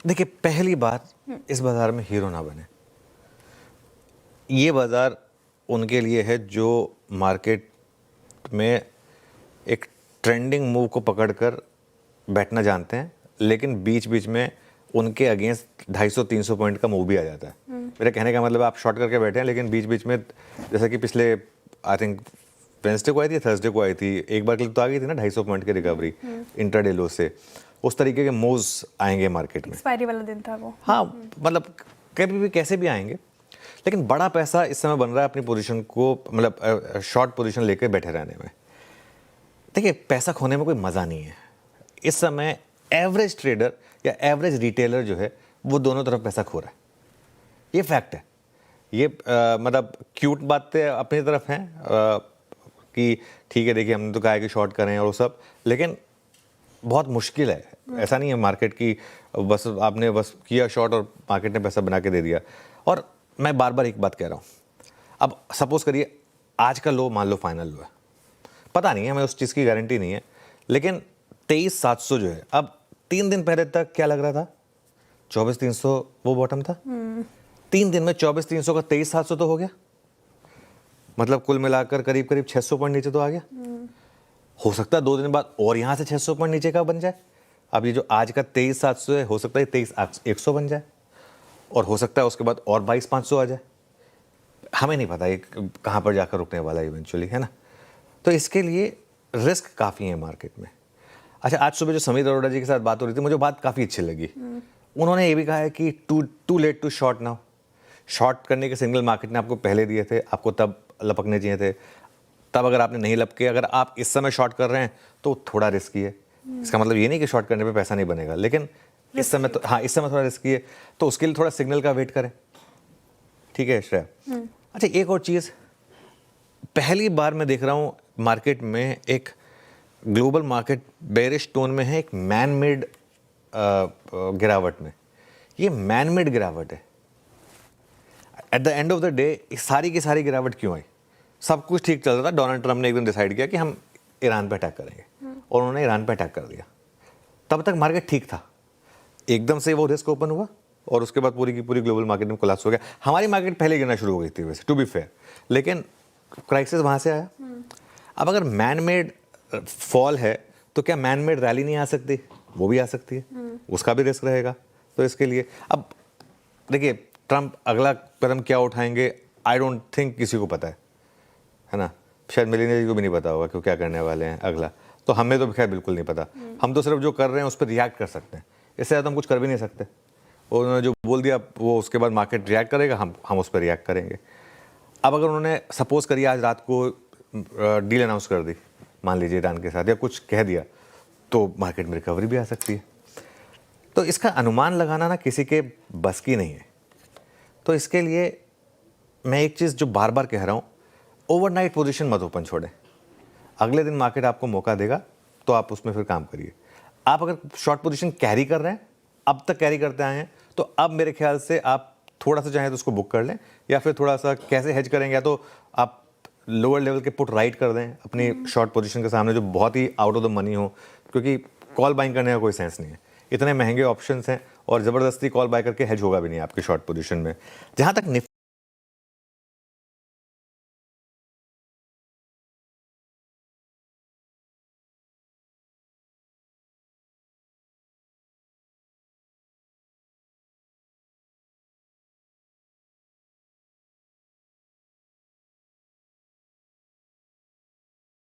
देखिए, पहली बात, इस बाजार में हीरो ना बने। ये बाजार उनके लिए है जो मार्केट में एक ट्रेंडिंग मूव को पकड़कर बैठना जानते हैं, लेकिन बीच बीच में उनके अगेंस्ट 250-300 पॉइंट का मूव भी आ जाता है। मेरे कहने का मतलब, आप शॉर्ट करके बैठे हैं, लेकिन बीच बीच में, जैसे कि पिछले आई थिंक वेंसडे को आई थी, थर्सडे को आई थी, एक बार के लिए तो आ गई थी ना 250 पॉइंट की रिकवरी इंट्राडे लो से। उस तरीके के मूव्स आएंगे मार्केट में। एक्सपायरी वाला दिन था वो। हाँ, मतलब कभी भी कैसे भी आएंगे, लेकिन बड़ा पैसा इस समय बन रहा है अपनी पोजीशन को, मतलब शॉर्ट पोजीशन लेकर बैठे रहने में। देखिए, पैसा खोने में कोई मज़ा नहीं है इस समय। एवरेज ट्रेडर या एवरेज रिटेलर जो है, वो दोनों तरफ पैसा खो रहा है। ये फैक्ट है। ये मतलब क्यूट बातें अपनी तरफ हैं कि ठीक है, देखिए हमने तो कहा है कि शॉर्ट करें और वो सब, लेकिन बहुत मुश्किल है। ऐसा नहीं है मार्केट की बस आपने बस किया शॉर्ट और मार्केट ने पैसा बना के दे दिया। और मैं बार बार एक बात कह रहा हूँ, अब सपोज करिए आज का लो मान लो फाइनल लो है, पता नहीं है, हमें उस चीज़ की गारंटी नहीं है, लेकिन 23,700 जो है, अब 3 दिन पहले तक क्या लग रहा था, 24,300 वो बॉटम था। 3 दिन में 24,300 का 23,700 तो हो गया, मतलब कुल मिलाकर करीब करीब 600 पॉइंट नीचे तो आ गया। हो सकता है 2 दिन बाद और यहाँ से 600 पॉइंट नीचे का बन जाए। अब ये जो आज का 23,700 है, हो सकता है 23,100 बन जाए, और हो सकता है उसके बाद और 22,500 आ जाए। हमें नहीं पता ये कहाँ पर जाकर रुकने वाला है इवेंचुअली, है ना। तो इसके लिए रिस्क काफ़ी है मार्केट में। अच्छा, आज सुबह जो समीर अरोड़ा जी के साथ बात हो रही थी, मुझे बात काफ़ी अच्छी लगी। उन्होंने ये भी कहा है कि too late to short now. Short करने के सिग्नल मार्केट ने आपको पहले दिए थे, आपको तब लपकने चाहिए थे। तब अगर आपने नहीं लपके, अगर आप इस समय शॉर्ट कर रहे हैं तो थोड़ा रिस्की है। इसका मतलब ये नहीं कि शॉर्ट करने पे पैसा नहीं बनेगा, लेकिन इस समय तो, हाँ, इस समय थोड़ा रिस्की है, तो उसके लिए थोड़ा सिग्नल का वेट करें। ठीक है श्रेया। अच्छा, एक और चीज़, पहली बार मैं देख रहा हूँ मार्केट में एक ग्लोबल मार्केट बेरिश टोन में है, एक मैन मेड गिरावट में। ये मैन मेड गिरावट है। At the end of the day सारी की सारी गिरावट क्यों आई? सब कुछ ठीक चल रहा था, डोनाल्ड ट्रंप ने एक दिन डिसाइड किया कि हम ईरान पे अटैक करेंगे, और उन्होंने ईरान पे अटैक कर दिया। तब तक मार्केट ठीक था, एकदम से वो रिस्क ओपन हुआ और उसके बाद पूरी की पूरी ग्लोबल मार्केट में कोलैप्स हो गया। हमारी मार्केट पहले गिरना शुरू हो गई थी वैसे, टू बी फेयर, लेकिन क्राइसिस वहाँ से आया। अब अगर मैन मेड फॉल है तो क्या मैन मेड रैली नहीं आ सकती? वो भी आ सकती है, उसका भी रिस्क रहेगा। तो इसके लिए अब देखिए, ट्रंप अगला कदम क्या उठाएंगे, आई डोंट थिंक किसी को पता है ना। शायद मिलेनियर जी को भी नहीं पता होगा कि क्या करने वाले हैं अगला, तो हमें तो खैर बिल्कुल नहीं पता। हम तो सिर्फ जो कर रहे हैं उस पर रिएक्ट कर सकते हैं, इससे ज़्यादा हम कुछ कर भी नहीं सकते। उन्होंने जो बोल दिया वो उसके बाद मार्केट रिएक्ट करेगा, हम उस पर रिएक्ट करेंगे। अब अगर उन्होंने सपोज करिए आज रात को डील अनाउंस कर दी, मान लीजिए ईरान के साथ, या कुछ कह दिया, तो मार्केट में रिकवरी भी आ सकती है। तो इसका अनुमान लगाना ना किसी के बस की नहीं है। तो इसके लिए मैं एक चीज़ जो बार बार कह रहा हूँ, ओवरनाइट पोजीशन मत ओपन छोड़ें। अगले दिन मार्केट आपको मौका देगा तो आप उसमें फिर काम करिए। आप अगर शॉर्ट पोजीशन कैरी कर रहे हैं, अब तक कैरी करते आए हैं, तो अब मेरे ख्याल से आप थोड़ा सा चाहें तो उसको बुक कर लें, या फिर थोड़ा सा कैसे हेज करेंगे, या तो आप लोअर लेवल के पुट राइट कर दें अपनी शॉर्ट पोजीशन के सामने जो बहुत ही आउट ऑफ द मनी हो, क्योंकि कॉल बाइंग करने का कोई सेंस नहीं है। इतने महंगे ऑप्शंस हैं और ज़बरदस्ती कॉल बाय करके हेज होगा भी नहीं आपकी शॉर्ट पोजीशन में। जहाँ तक